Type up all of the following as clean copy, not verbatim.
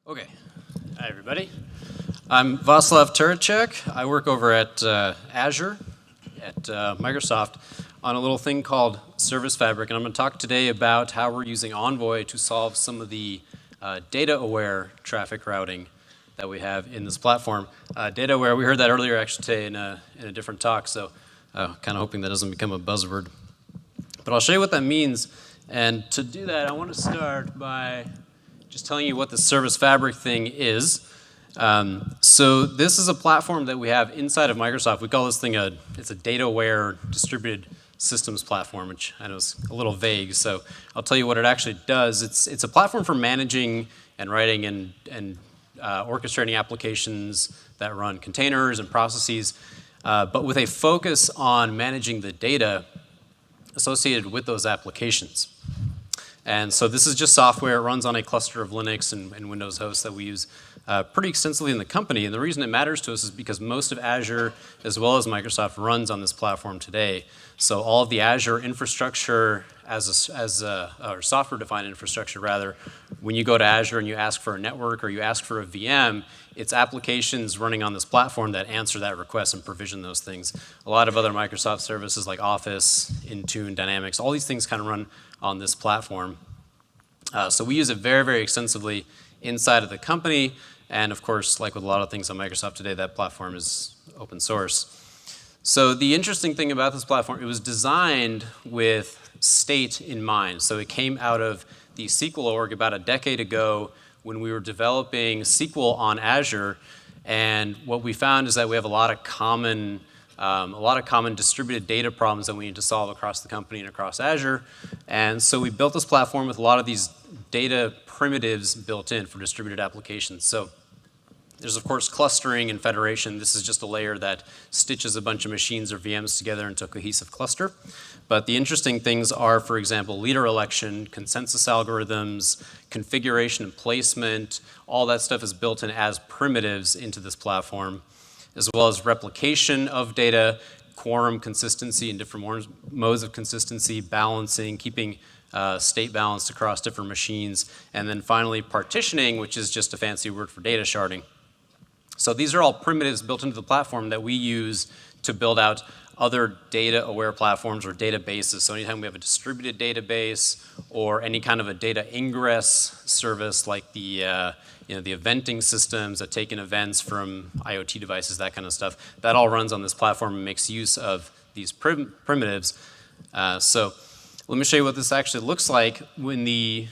Okay, hi everybody. I'm Vaclav Turecek. I work over at Azure at Microsoft on a little thing called Service Fabric, and I'm going to talk today about how we're using Envoy to solve some of the data-aware traffic routing that we have in this platform. Data-aware, we heard that earlier actually today in a different talk, so kind of hoping that doesn't become a buzzword. But I'll show you what that means, and to do that I want to start by just telling you what the Service Fabric thing is. So this is a platform that we have inside of Microsoft. We call this thing it's a data-aware distributed systems platform, which I know is a little vague, so I'll tell you what it actually does. It's a platform for managing and writing and orchestrating applications that run containers and processes, but with a focus on managing the data associated with those applications. And so this is just software. It runs on a cluster of Linux and Windows hosts that we use pretty extensively in the company. And the reason it matters to us is because most of Azure, as well as Microsoft, runs on this platform today. So all of the Azure infrastructure or software-defined infrastructure, rather, when you go to Azure and you ask for a network or you ask for a VM, it's applications running on this platform that answer that request and provision those things. A lot of other Microsoft services like Office, Intune, Dynamics, all these things kind of run on this platform. So we use it very, very extensively inside of the company. And of course, like with a lot of things on Microsoft today, that platform is open source. So the interesting thing about this platform, it was designed with state in mind. So it came out of the SQL org about a decade ago when we were developing SQL on Azure. And what we found is that we have a lot of common distributed data problems that we need to solve across the company and across Azure. And so we built this platform with a lot of these data primitives built in for distributed applications. So there's, of course, clustering and federation. This is just a layer that stitches a bunch of machines or VMs together into a cohesive cluster. But the interesting things are, for example, leader election, consensus algorithms, configuration and placement. All that stuff is built in as primitives into this platform, as well as replication of data, quorum consistency and different modes of consistency, balancing, keeping state balanced across different machines, and then finally partitioning, which is just a fancy word for data sharding. So these are all primitives built into the platform that we use to build out other data-aware platforms or databases. So anytime we have a distributed database or any kind of a data ingress service like the the eventing systems that take in events from IoT devices, that kind of stuff, that all runs on this platform and makes use of these primitives. So let me show you what this actually looks like when the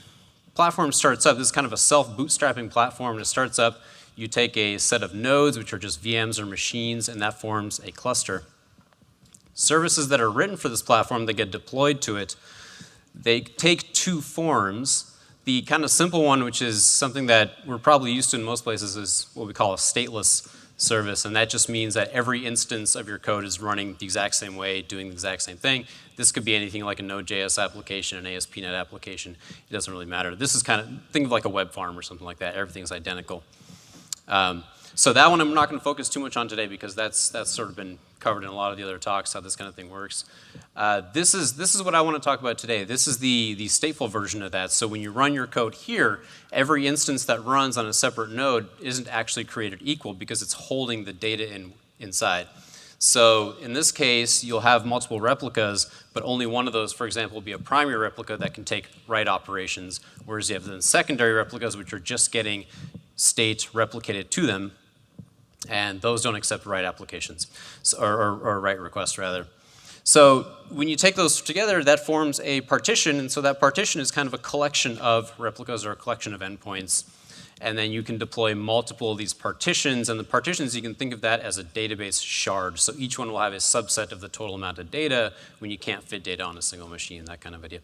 platform starts up. This is kind of a self-bootstrapping platform. When it starts up, you take a set of nodes, which are just VMs or machines, and that forms a cluster. Services that are written for this platform that get deployed to it, they take two forms. The kind of simple one, which is something that we're probably used to in most places, is what we call a stateless service, and that just means that every instance of your code is running the exact same way, doing the exact same thing. This could be anything like a Node.js application, an ASP.NET application. It doesn't really matter. This is kind of, think of like a web farm or something like that. Everything's identical. So that one I'm not going to focus too much on today because that's sort of been covered in a lot of the other talks, how this kind of thing works. This is what I want to talk about today. This is the stateful version of that. So when you run your code here, every instance that runs on a separate node isn't actually created equal because it's holding the data inside. So in this case, you'll have multiple replicas, but only one of those, for example, will be a primary replica that can take write operations, whereas you have the secondary replicas, which are just getting state replicated to them, and those don't accept write applications, or write requests, rather. So when you take those together, that forms a partition, and so that partition is kind of a collection of replicas or a collection of endpoints. And then you can deploy multiple of these partitions, and the partitions, you can think of that as a database shard. So each one will have a subset of the total amount of data when you can't fit data on a single machine, that kind of idea.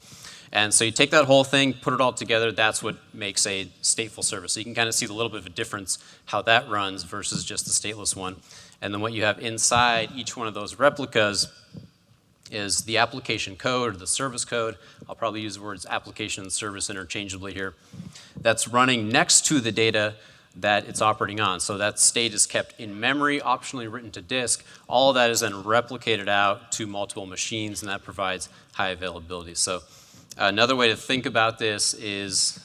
And so you take that whole thing, put it all together, that's what makes a stateful service. So you can kind of see a little bit of a difference how that runs versus just the stateless one. And then what you have inside each one of those replicas is the application code or the service code. I'll probably use the words application and service interchangeably here. That's running next to the data that it's operating on. So that state is kept in memory, optionally written to disk. All of that is then replicated out to multiple machines, and that provides high availability. So another way to think about this is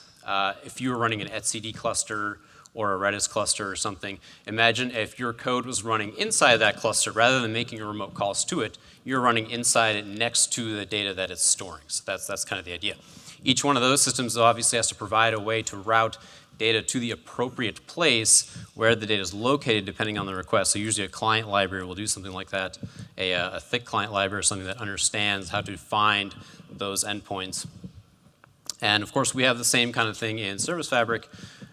if you were running an etcd cluster or a Redis cluster or something. Imagine if your code was running inside that cluster rather than making remote calls to it, you're running inside it next to the data that it's storing. So that's kind of the idea. Each one of those systems obviously has to provide a way to route data to the appropriate place where the data is located depending on the request. So usually a client library will do something like that, a thick client library or something that understands how to find those endpoints. And of course we have the same kind of thing in Service Fabric,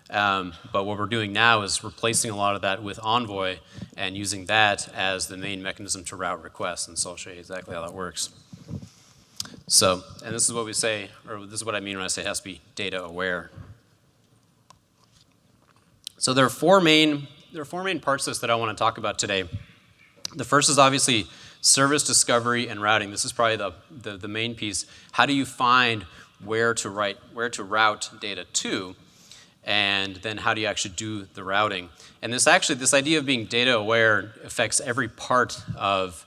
but what we're doing now is replacing a lot of that with Envoy and using that as the main mechanism to route requests. And so I'll show you exactly how that works. So, and this is what we say, or this is what I mean when I say it has to be data aware. So there are four main parts to this that I want to talk about today. The first is obviously service discovery and routing. This is probably the main piece. How do you find where to route data to? And then how do you actually do the routing? And this idea of being data aware affects every part of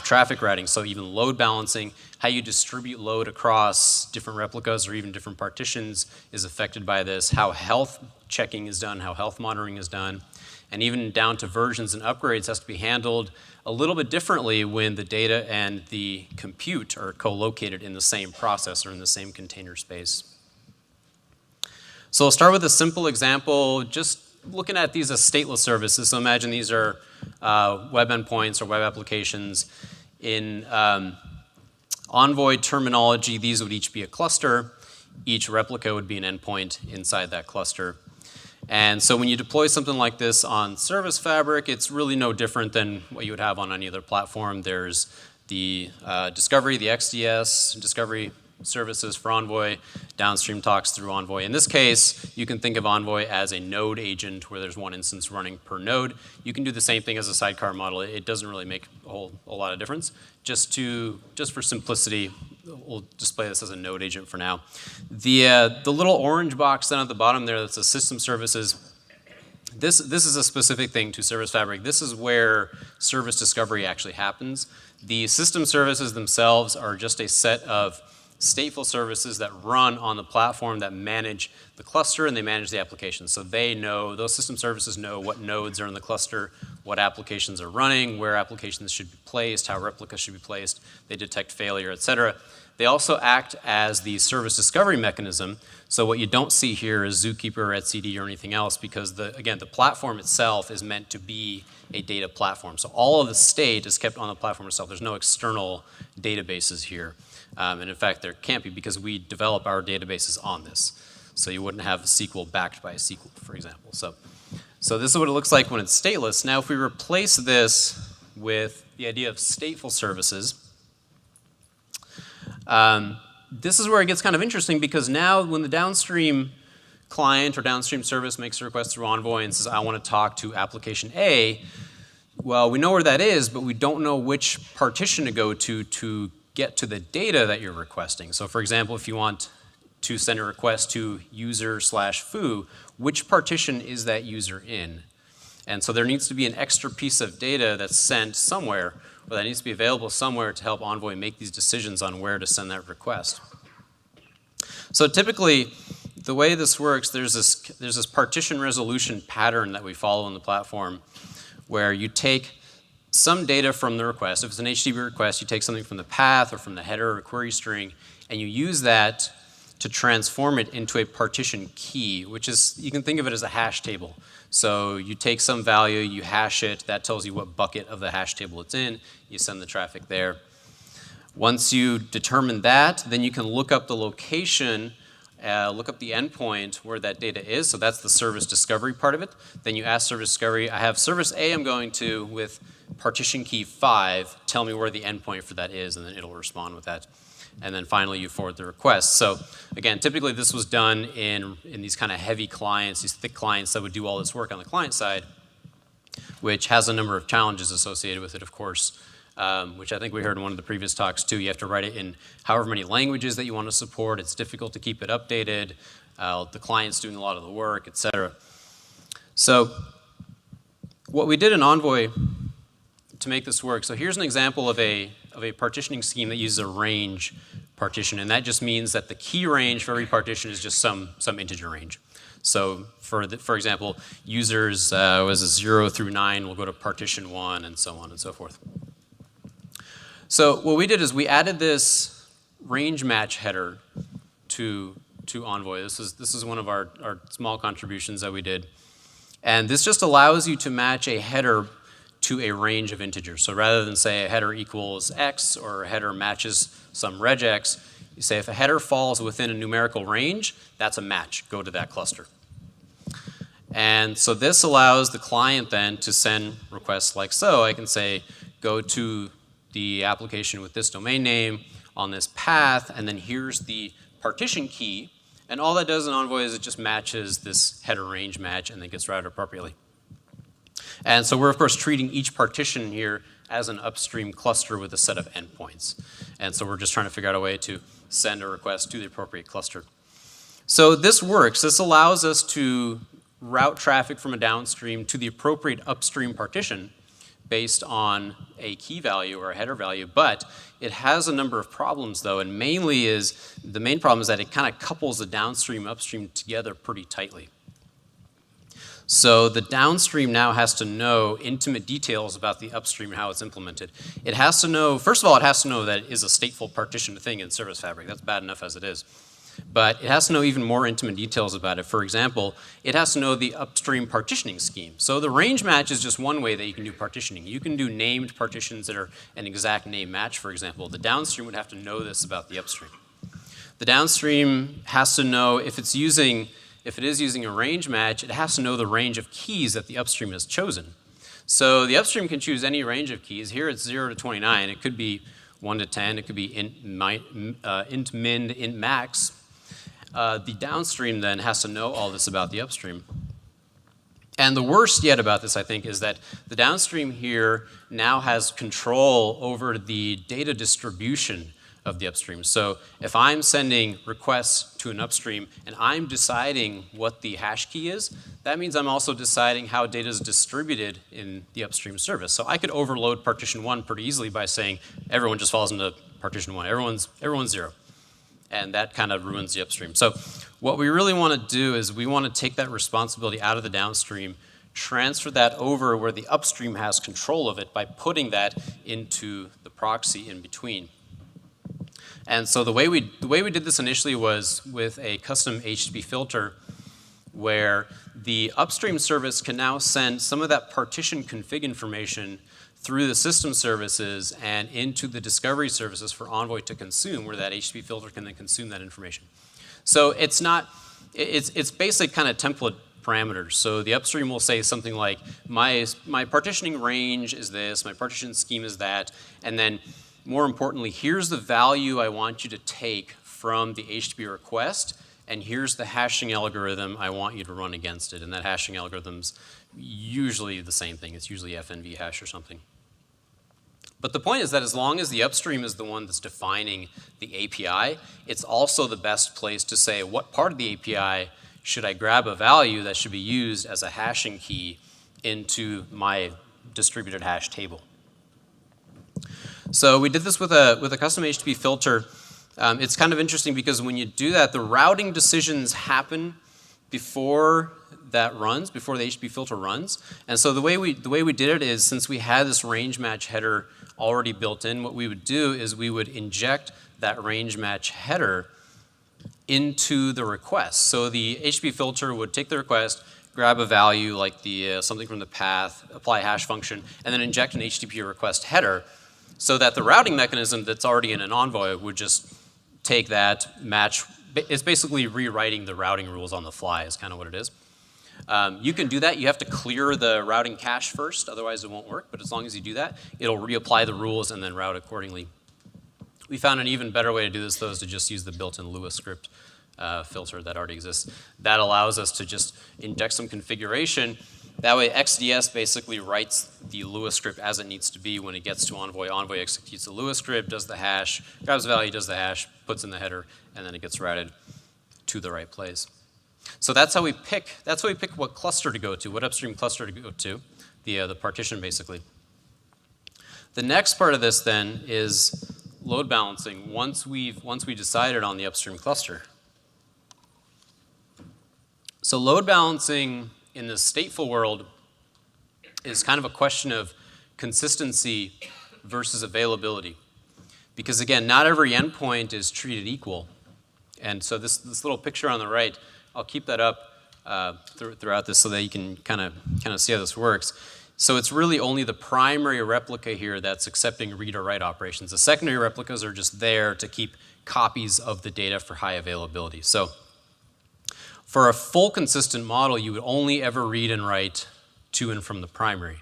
traffic routing. So even load balancing, how you distribute load across different replicas or even different partitions is affected by this. How health checking is done, how health monitoring is done, and even down to versions and upgrades has to be handled a little bit differently when the data and the compute are co-located in the same processor in the same container space. So I'll start with a simple example, just looking at these as stateless services. So imagine these are web endpoints or web applications. In Envoy terminology, these would each be a cluster. Each replica would be an endpoint inside that cluster. And so when you deploy something like this on Service Fabric, it's really no different than what you would have on any other platform. There's the discovery, the XDS, discovery services for Envoy, downstream talks through Envoy. In this case, you can think of Envoy as a node agent where there's one instance running per node. You can do the same thing as a sidecar model. It doesn't really make a lot of difference. Just for simplicity, we'll display this as a node agent for now. The little orange box down at the bottom there that's the system services, this is a specific thing to Service Fabric. This is where service discovery actually happens. The system services themselves are just a set of stateful services that run on the platform that manage the cluster and they manage the application. So those system services know what nodes are in the cluster, what applications are running, where applications should be placed, how replicas should be placed. They detect failure, etc. They also act as the service discovery mechanism. So what you don't see here is Zookeeper or etcd or anything else because again, the platform itself is meant to be a data platform. So all of the state is kept on the platform itself. There's no external databases here. And in fact, there can't be because we develop our databases on this. So you wouldn't have a SQL backed by a SQL, for example. So this is what it looks like when it's stateless. Now, if we replace this with the idea of stateful services, this is where it gets kind of interesting because now when the downstream client or downstream service makes a request through Envoy and says, I want to talk to application A, well, we know where that is, but we don't know which partition to go to get to the data that you're requesting. So for example, if you want to send a request to user/foo, which partition is that user in? And so there needs to be an extra piece of data that's sent somewhere, or that needs to be available somewhere to help Envoy make these decisions on where to send that request. So typically, the way this works, there's this partition resolution pattern that we follow in the platform where you take some data from the request. If it's an HTTP request, you take something from the path or from the header or query string, and you use that to transform it into a partition key, which is, you can think of it as a hash table. So you take some value, you hash it, that tells you what bucket of the hash table it's in, you send the traffic there. Once you determine that, then you can look up the location, look up the endpoint where that data is, so that's the service discovery part of it. Then you ask service discovery, I have service A I'm going to with partition key 5, tell me where the endpoint for that is, and then it'll respond with that. And then finally you forward the request. So again, typically this was done in these kind of heavy clients, these thick clients that would do all this work on the client side, which has a number of challenges associated with it, of course, which I think we heard in one of the previous talks too. You have to write it in however many languages that you want to support. It's difficult to keep it updated. The client's doing a lot of the work, etc. So what we did in Envoy to make this work, so here's an example of a partitioning scheme that uses a range partition, and that just means that the key range for every partition is just some integer range. So for example, users was a 0 through 9 will go to partition 1 and so on and so forth. So what we did is we added this range match header to Envoy. This is one of our small contributions that we did. And this just allows you to match a header to a range of integers. So rather than say a header equals x or a header matches some regex, you say if a header falls within a numerical range, that's a match. Go to that cluster. And so this allows the client then to send requests like so. I can say go to the application with this domain name on this path, and then here's the partition key. And all that does in Envoy is it just matches this header range match and then gets routed appropriately. And so we're, of course, treating each partition here as an upstream cluster with a set of endpoints. And so we're just trying to figure out a way to send a request to the appropriate cluster. So this works. This allows us to route traffic from a downstream to the appropriate upstream partition based on a key value or a header value, but it has a number of problems though, and the main problem is that it kind of couples the downstream upstream together pretty tightly. So the downstream now has to know intimate details about the upstream and how it's implemented. It has to know, first of all, it has to know that it is a stateful partitioned thing in Service Fabric. That's bad enough as it is. But it has to know even more intimate details about it. For example, it has to know the upstream partitioning scheme. So the range match is just one way that you can do partitioning. You can do named partitions that are an exact name match, for example. The downstream would have to know this about the upstream. The downstream has to know if it is using a range match, it has to know the range of keys that the upstream has chosen. So the upstream can choose any range of keys. Here it's 0 to 29. It could be 1 to 10. It could be int min, int max. The downstream then has to know all this about the upstream. And the worst yet about this, I think, is that the downstream here now has control over the data distribution of the upstream. So if I'm sending requests to an upstream and I'm deciding what the hash key is, that means I'm also deciding how data is distributed in the upstream service. So I could overload partition 1 pretty easily by saying everyone just falls into partition 1. Everyone's 0. And that kind of ruins the upstream. So what we really want to do is we want to take that responsibility out of the downstream, transfer that over where the upstream has control of it by putting that into the proxy in between. And so the way we did this initially was with a custom HTTP filter where the upstream service can now send some of that partition config information through the system services and into the discovery services for Envoy to consume, where that HTTP filter can then consume that information. So it's basically kind of template parameters. So the upstream will say something like, my partitioning range is this, my partition scheme is that, and then more importantly, here's the value I want you to take from the HTTP request, and here's the hashing algorithm I want you to run against it. And that hashing algorithm's usually the same thing. It's usually FNV hash or something. But the point is that as long as the upstream is the one that's defining the API, it's also the best place to say what part of the API should I grab a value that should be used as a hashing key into my distributed hash table. So we did this with a custom HTTP filter. It's kind of interesting because when you do that, the routing decisions happen before that runs, before the HTTP filter runs. And so the way we did it is, since we had this range match header already built in, what we would do is we would inject that range match header into the request. So the HTTP filter would take the request, grab a value like the something from the path, apply a hash function, and then inject an HTTP request header so that the routing mechanism that's already in an Envoy would just take that match. It's basically rewriting the routing rules on the fly is kind of what it is. You can do that. You have to clear the routing cache first, otherwise it won't work. But as long as you do that, it'll reapply the rules and then route accordingly. We found an even better way to do this, though, is to just use the built-in Lua script filter that already exists. That allows us to just inject some configuration. That way, XDS basically writes the Lua script as it needs to be when it gets to Envoy. Envoy executes the Lua script, does the hash, grabs the value, does the hash, puts in the header, and then it gets routed to the right place. So that's how we pick what cluster to go to, what upstream cluster to go to, the partition basically. The next part of this then is load balancing once we decided on the upstream cluster. So load balancing in the stateful world is kind of a question of consistency versus availability. Because again, not every endpoint is treated equal. And so this little picture on the right, I'll keep that up throughout this so that you can kind of see how this works. So it's really only the primary replica here that's accepting read or write operations. The secondary replicas are just there to keep copies of the data for high availability. So for a full consistent model, you would only ever read and write to and from the primary.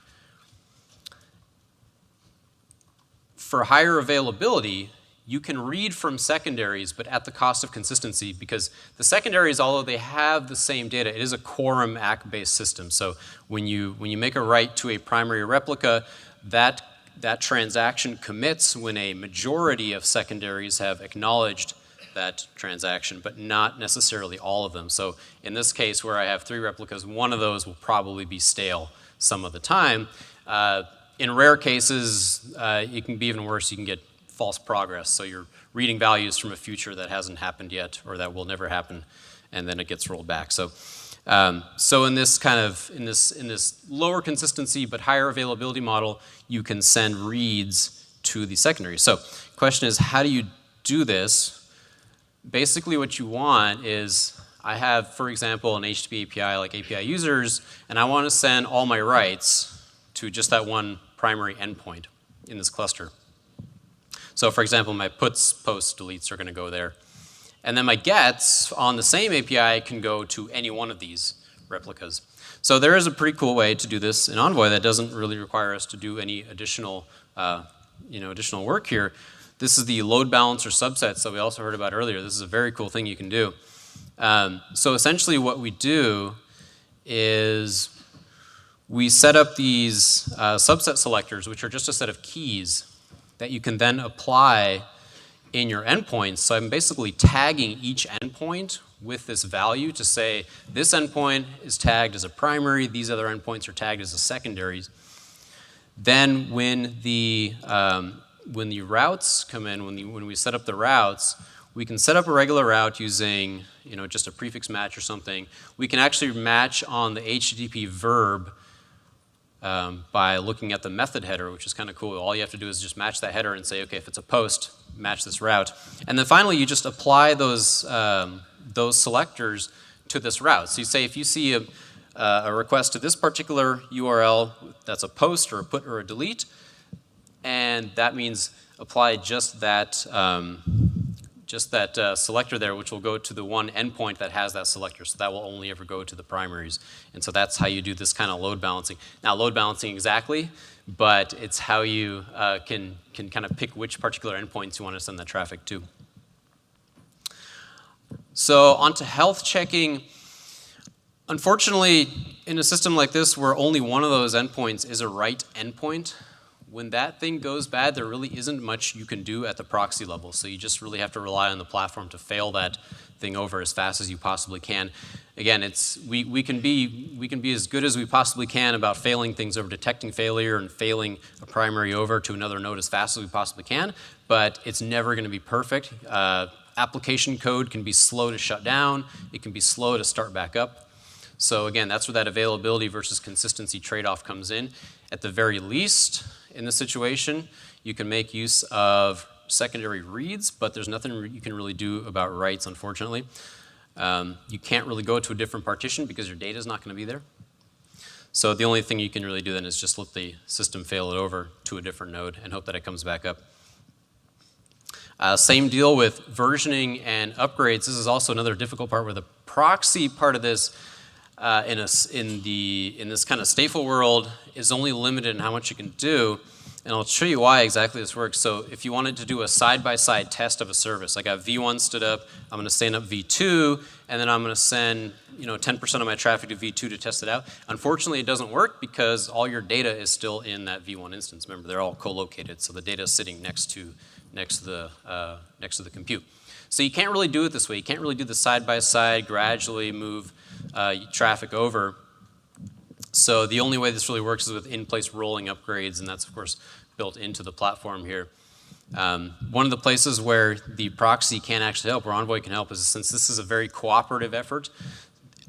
For higher availability, you can read from secondaries, but at the cost of consistency, because the secondaries, although they have the same data, it is a quorum ACK-based system. So when you make a write to a primary replica, that transaction commits when a majority of secondaries have acknowledged that transaction, but not necessarily all of them. So in this case, where I have 3 replicas, one of those will probably be stale some of the time. In rare cases, it can be even worse. You can get false progress. So you're reading values from a future that hasn't happened yet or that will never happen, and then it gets rolled back. So, so in this in this lower consistency but higher availability model, you can send reads to the secondary. So question is, how do you do this? Basically what you want is, I have, for example, an HTTP API like API users, and I want to send all my writes to just that one primary endpoint in this cluster. So for example, my puts, posts, deletes are going to go there. And then my gets on the same API can go to any one of these replicas. So there is a pretty cool way to do this in Envoy that doesn't really require us to do any additional, additional work here. This is the load balancer subsets that we also heard about earlier. This is a very cool thing you can do. So essentially what we do is we set up these subset selectors, which are just a set of keys that you can then apply in your endpoints. So I'm basically tagging each endpoint with this value to say this endpoint is tagged as a primary, these other endpoints are tagged as a secondaries. Then when the routes come in, when we set up the routes, we can set up a regular route using just a prefix match or something. We can actually match on the HTTP verb by looking at the method header, which is kind of cool. All you have to do is just match that header and say, okay, if it's a post, match this route. And then finally, you just apply those selectors to this route. So you say if you see a request to this particular URL, that's a post or a put or a delete, and that means apply just that selector there, which will go to the one endpoint that has that selector. So that will only ever go to the primaries. And so that's how you do this kind of load balancing. Not load balancing exactly, but it's how you can kind of pick which particular endpoints you want to send that traffic to. So onto health checking. Unfortunately, in a system like this where only one of those endpoints is a write endpoint, when that thing goes bad, there really isn't much you can do at the proxy level. So you just really have to rely on the platform to fail that thing over as fast as you possibly can. Again, we can be as good as we possibly can about failing things over, detecting failure and failing a primary over to another node as fast as we possibly can, but it's never going to be perfect. Application code can be slow to shut down. It can be slow to start back up. So again, that's where that availability versus consistency trade-off comes in. At the very least, in this situation, you can make use of secondary reads, but there's nothing you can really do about writes, unfortunately. You can't really go to a different partition because your data is not going to be there. So the only thing you can really do then is just let the system fail it over to a different node and hope that it comes back up. Same deal with versioning and upgrades. This is also another difficult part where the proxy part of this in this kind of stateful world is only limited in how much you can do. And I'll show you why exactly this works. So if you wanted to do a side-by-side test of a service, like I have V1 stood up, I'm going to stand up V2, and then I'm going to send 10% of my traffic to V2 to test it out. Unfortunately, it doesn't work because all your data is still in that V1 instance. Remember, they're all co-located, so the data is sitting next to the compute. So you can't really do it this way. You can't really do the side-by-side, gradually move traffic over. So the only way this really works is with in-place rolling upgrades, and that's, of course, built into the platform here. One of the places where the proxy can actually help, or Envoy can help, is since this is a very cooperative effort,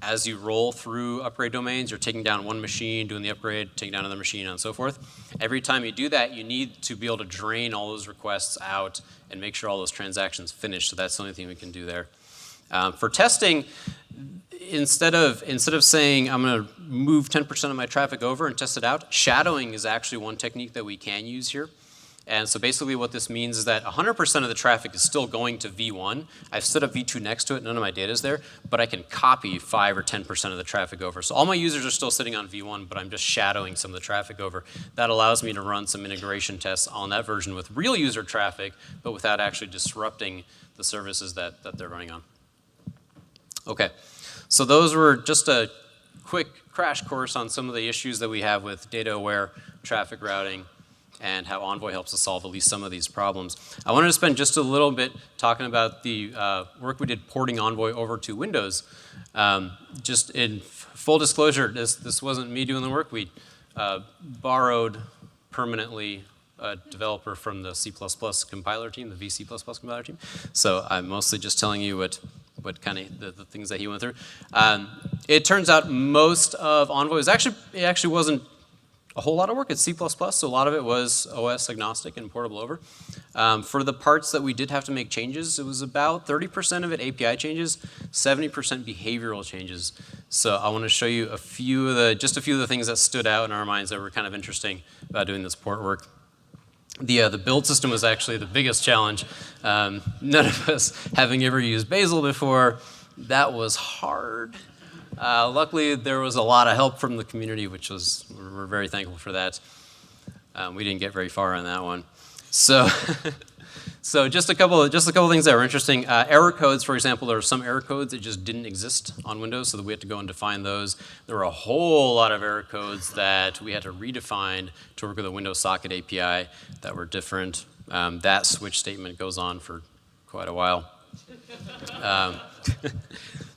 as you roll through upgrade domains, you're taking down one machine, doing the upgrade, taking down another machine, and so forth. Every time you do that, you need to be able to drain all those requests out and make sure all those transactions finish, so that's the only thing we can do there. For testing, instead of saying I'm going to move 10% of my traffic over and test it out, shadowing is actually one technique that we can use here. And so basically what this means is that 100% of the traffic is still going to V1. I've stood up V2 next to it, none of my data is there, but I can copy 5 or 10% of the traffic over. So all my users are still sitting on V1, but I'm just shadowing some of the traffic over. That allows me to run some integration tests on that version with real user traffic, but without actually disrupting the services that they're running on. Okay, so those were just a quick crash course on some of the issues that we have with data-aware traffic routing and how Envoy helps us solve at least some of these problems. I wanted to spend just a little bit talking about the work we did porting Envoy over to Windows. Just in full disclosure, this wasn't me doing the work. We borrowed permanently a developer from the C++ compiler team, the VC++ compiler team. So I'm mostly just telling you what kind of the things that he went through. It turns out most of Envoy was actually wasn't a whole lot of work. It's C++, so a lot of it was OS agnostic and portable over. For the parts that we did have to make changes, it was about 30% of it API changes, 70% behavioral changes. So I want to show you just a few of the things that stood out in our minds that were kind of interesting about doing this port work. The build system was actually the biggest challenge. None of us having ever used Bazel before, that was hard. Luckily, there was a lot of help from the community, we're very thankful for that. We didn't get very far on that one. So, so just a couple of things that were interesting. Error codes, for example, there were some error codes that just didn't exist on Windows, so that we had to go and define those. There were a whole lot of error codes that we had to redefine to work with a Windows Socket API that were different. That switch statement goes on for quite a while.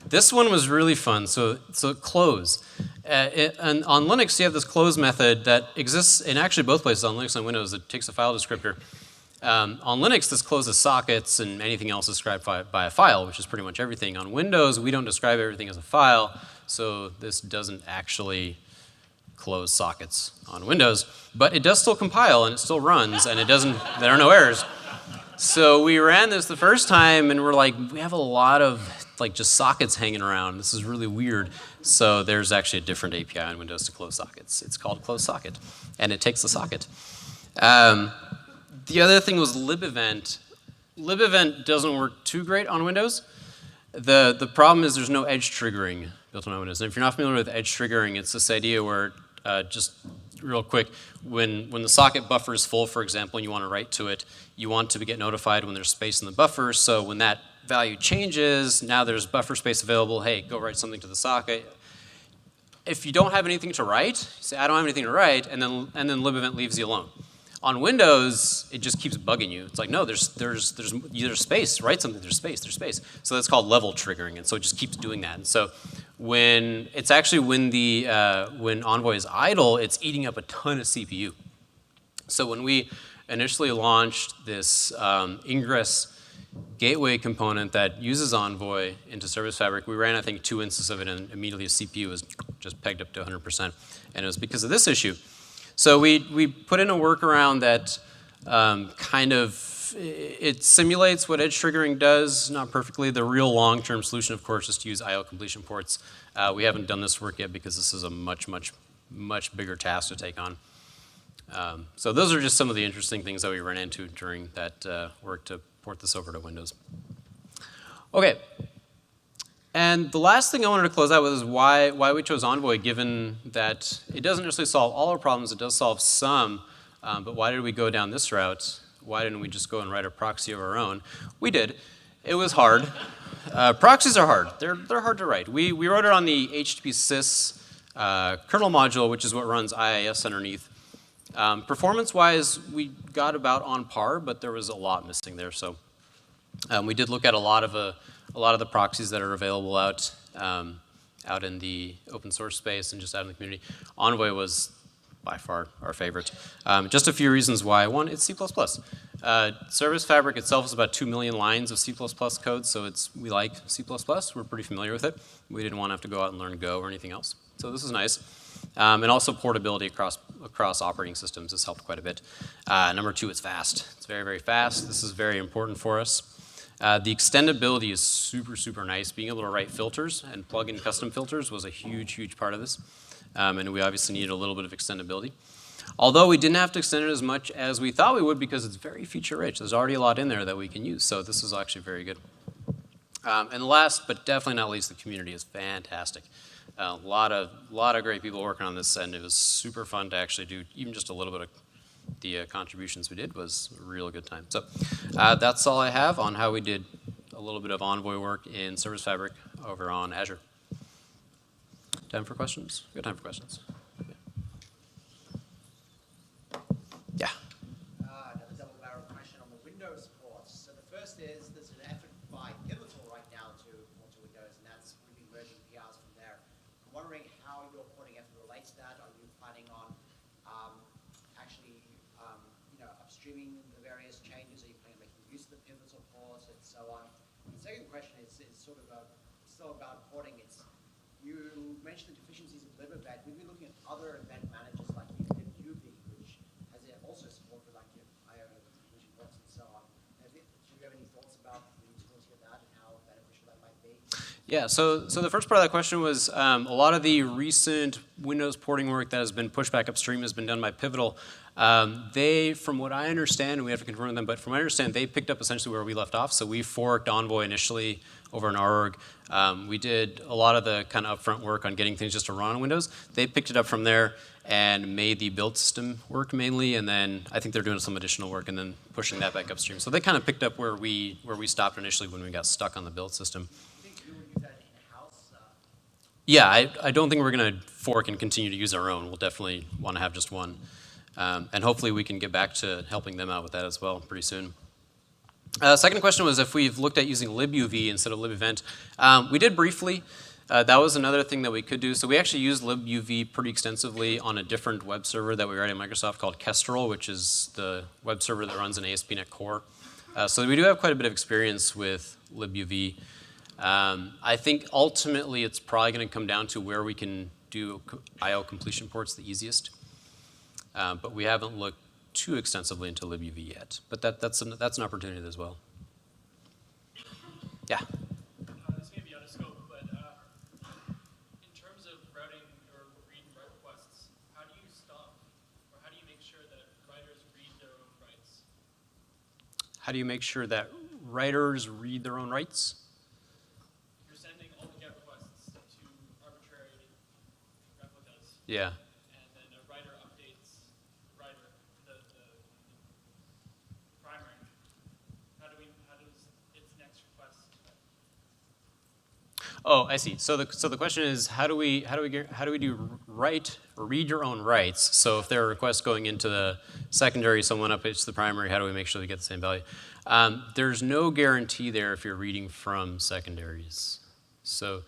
This one was really fun. So close. And on Linux, you have this close method that exists in actually both places, on Linux and Windows. It takes a file descriptor. On Linux, this closes sockets and anything else described by a file, which is pretty much everything. On Windows, we don't describe everything as a file, so this doesn't actually close sockets on Windows. But it does still compile, and it still runs, and there are no errors. So we ran this the first time, and we're like, we have a lot of just sockets hanging around. This is really weird. So there's actually a different API on Windows to close sockets. It's called close socket, and it takes the socket. The other thing was libevent. Libevent doesn't work too great on Windows. The problem is there's no edge triggering built on Windows. And if you're not familiar with edge triggering, it's this idea where, just real quick, when the socket buffer is full, for example, and you want to write to it, you want to get notified when there's space in the buffer. So when that value changes, now there's buffer space available, hey, go write something to the socket. If you don't have anything to write, you say, I don't have anything to write, and then libevent leaves you alone. On Windows, it just keeps bugging you. It's like, no, there's space, write something, there's space. So that's called level triggering, and so it just keeps doing that. And so when Envoy is idle, it's eating up a ton of CPU. So when we initially launched this ingress gateway component that uses Envoy into Service Fabric, we ran, I think, 2 instances of it, and immediately the CPU was just pegged up to 100%. And it was because of this issue. So we put in a workaround that it simulates what edge triggering does, not perfectly. The real long-term solution, of course, is to use I/O completion ports. We haven't done this work yet because this is a much bigger task to take on. So those are just some of the interesting things that we ran into during that work to port this over to Windows. Okay. And the last thing I wanted to close out with is why we chose Envoy, given that it doesn't necessarily solve all our problems, it does solve some, but why did we go down this route? Why didn't we just go and write a proxy of our own? We did. It was hard. Proxies are hard. They're hard to write. We wrote it on the HTTP sys kernel module, which is what runs IIS underneath. Performance-wise, we got about on par, but there was a lot missing there. So we did look at a lot of the proxies that are available out in the open source space and just out in the community. Envoy was by far our favorite. Just a few reasons why. One, it's C++. Service Fabric itself is about 2 million lines of C++ code, so we like C++. We're pretty familiar with it. We didn't want to have to go out and learn Go or anything else. So this is nice. And also portability across operating systems has helped quite a bit. Number two, it's fast. It's very, very fast. This is very important for us. The extendability is super, super nice. Being able to write filters and plug in custom filters was a huge, huge part of this. And we obviously needed a little bit of extendability. Although we didn't have to extend it as much as we thought we would because it's very feature rich. There's already a lot in there that we can use. So this is actually very good. And last, but definitely not least, the community is fantastic. A lot of great people working on this, and it was super fun to actually do even just a little bit of the contributions we did was a real good time. So that's all I have on how we did a little bit of Envoy work in Service Fabric over on Azure. Time for questions? We got time for questions. Yeah. Another double-barrel question on the Windows ports. So the first is there's an effort by Pivotal right now to port to Windows, and that's we've been merging PRs from there. I'm wondering how your porting effort relates to that. Are you planning on actually upstreaming the various changes? Are you planning on making use of the Pivotal ports and so on? And the second question is sort of still about porting. You mentioned the deficiencies of LibEvent. We've been looking at other event managers like UV, which has also support for like your IO vision ports and so on. Do you have any thoughts about the utility of that and how beneficial that might be? Yeah, so the first part of that question was a lot of the recent Windows porting work that has been pushed back upstream has been done by Pivotal. They, from what I understand, and we have to confirm with them, but from what I understand, they picked up essentially where we left off. So we forked Envoy initially over in our org. We did a lot of the kind of upfront work on getting things just to run on Windows. They picked it up from there and made the build system work mainly, and then I think they're doing some additional work and then pushing that back upstream. So they kind of picked up where we stopped initially when we got stuck on the build system. Do you think you would use that in-house? Yeah, I don't think we're going to fork and continue to use our own. We'll definitely want to have just one. And hopefully we can get back to helping them out with that as well pretty soon. Second question was if we've looked at using libuv instead of libevent. We did briefly. That was another thing that we could do. So we actually used libuv pretty extensively on a different web server that we write at Microsoft called Kestrel, which is the web server that runs an ASP.NET Core. So we do have quite a bit of experience with libuv. I think ultimately it's probably going to come down to where we can do I/O completion ports the easiest. But we haven't looked too extensively into libuv yet. But that's an opportunity as well. Yeah. This may be out of scope, but in terms of routing or read and write requests, how do you stop, or how do you make sure that writers read their own rights? How do you make sure that writers read their own rights? You're sending all the GET requests to arbitrary replicas. Yeah. And then a writer updates the writer, the primary. How does its next request? Oh, I see. So the question is how do we do write or read your own rights? So if there are requests going into the secondary, someone updates the primary, how do we make sure they get the same value? There's no guarantee there if you're reading from secondaries. So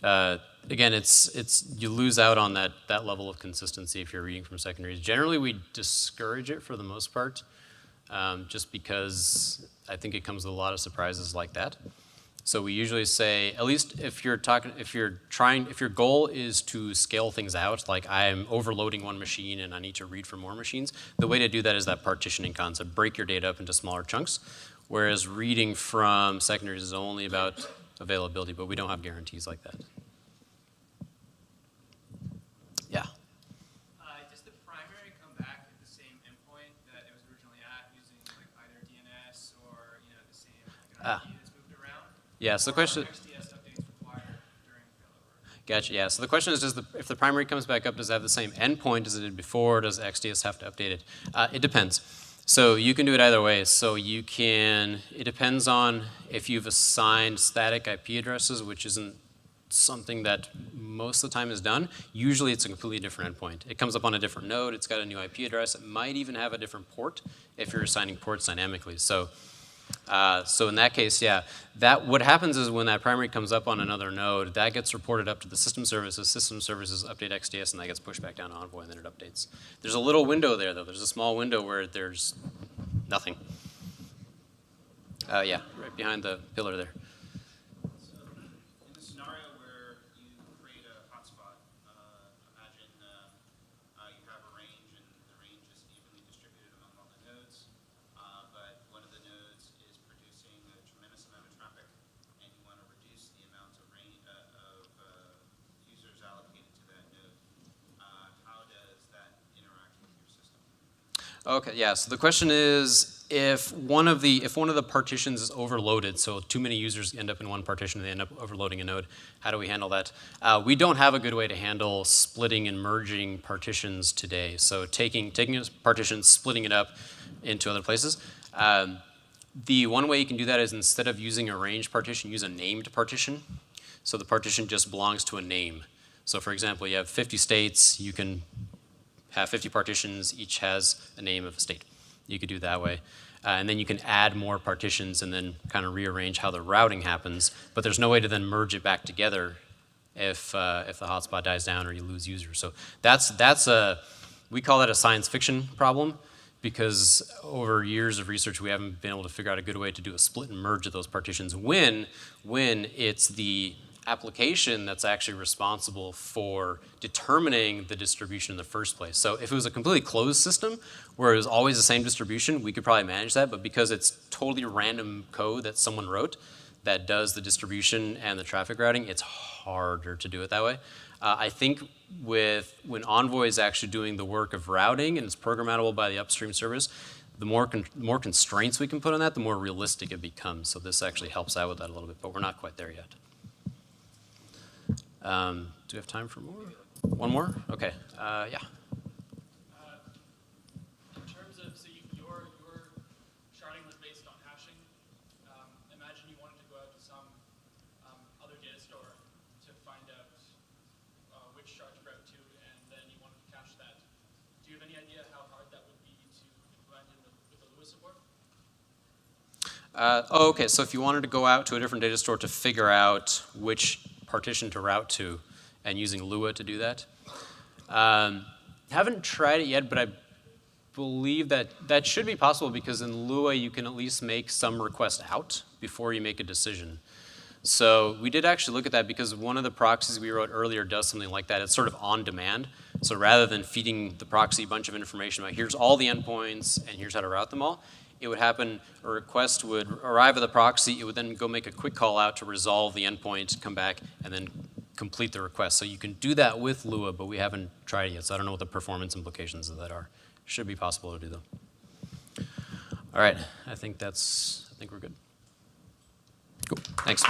again, it's you lose out on that level of consistency if you're reading from secondaries. Generally, we discourage it for the most part, just because I think it comes with a lot of surprises like that. So we usually say, at least if your goal is to scale things out, like I'm overloading one machine and I need to read from more machines, the way to do that is that partitioning concept. Break your data up into smaller chunks, whereas reading from secondaries is only about availability, but we don't have guarantees like that. Yeah. Does the primary come back at the same endpoint that it was originally at, using like either DNS or the same IP that's moved around? Yeah. So the question. XDS updates required during failover? Gotcha. Yeah. So the question is, if the primary comes back up, does it have the same endpoint as it did before? Does XDS have to update it? It depends. So you can do it either way. So you can. It depends on if you've assigned static IP addresses, which isn't something that most of the time is done. Usually it's a completely different endpoint. It comes up on a different node. It's got a new IP address. It might even have a different port if you're assigning ports dynamically. So So in that case, yeah, what happens is when that primary comes up on another node, that gets reported up to the system services. System services update XDS, and that gets pushed back down to Envoy, and then it updates. There's a little window there, though. There's a small window where there's nothing. Yeah, right behind the pillar there. So in the scenario where you create a hotspot, imagine you have a range, and the range is evenly distributed among all the nodes. But one of the nodes is producing a tremendous amount of traffic, and you want to reduce the amount of users allocated to that node. How does that interact with your system? Okay, yeah. So the question is, if one of the partitions is overloaded, so too many users end up in one partition and they end up overloading a node, how do we handle that? We don't have a good way to handle splitting and merging partitions today. So taking a partition, splitting it up into other places. The one way you can do that is instead of using a range partition, use a named partition. So the partition just belongs to a name. So for example, you have 50 states, you can have 50 partitions, each has a name of a state. You could do it that way. And then you can add more partitions and then kind of rearrange how the routing happens. But there's no way to then merge it back together if the hotspot dies down or you lose users. So we call that a science fiction problem, because over years of research we haven't been able to figure out a good way to do a split and merge of those partitions when it's the application that's actually responsible for determining the distribution in the first place. So if it was a completely closed system where it was always the same distribution, we could probably manage that, but because it's totally random code that someone wrote that does the distribution and the traffic routing, it's harder to do it that way. I think when Envoy is actually doing the work of routing and it's programmable by the upstream service, the more constraints we can put on that, the more realistic it becomes. So this actually helps out with that a little bit, but we're not quite there yet. Do we have time for more? One more? Okay. Yeah. In terms of, so your sharding was based on hashing. Imagine you wanted to go out to some other data store to find out which shard to route to, and then you wanted to cache that. Do you have any idea how hard that would be to implement with the Lua support? Okay. So if you wanted to go out to a different data store to figure out which partition to route to, and using Lua to do that. Haven't tried it yet, but I believe that should be possible, because in Lua you can at least make some request out before you make a decision. So we did actually look at that, because one of the proxies we wrote earlier does something like that. It's sort of on demand. So rather than feeding the proxy a bunch of information about here's all the endpoints and here's how to route them all, it would happen, a request would arrive at the proxy, it would then go make a quick call out to resolve the endpoint, come back, and then complete the request. So you can do that with Lua, but we haven't tried it yet, so I don't know what the performance implications of that are. Should be possible to do though. All right, I think we're good. Cool, thanks.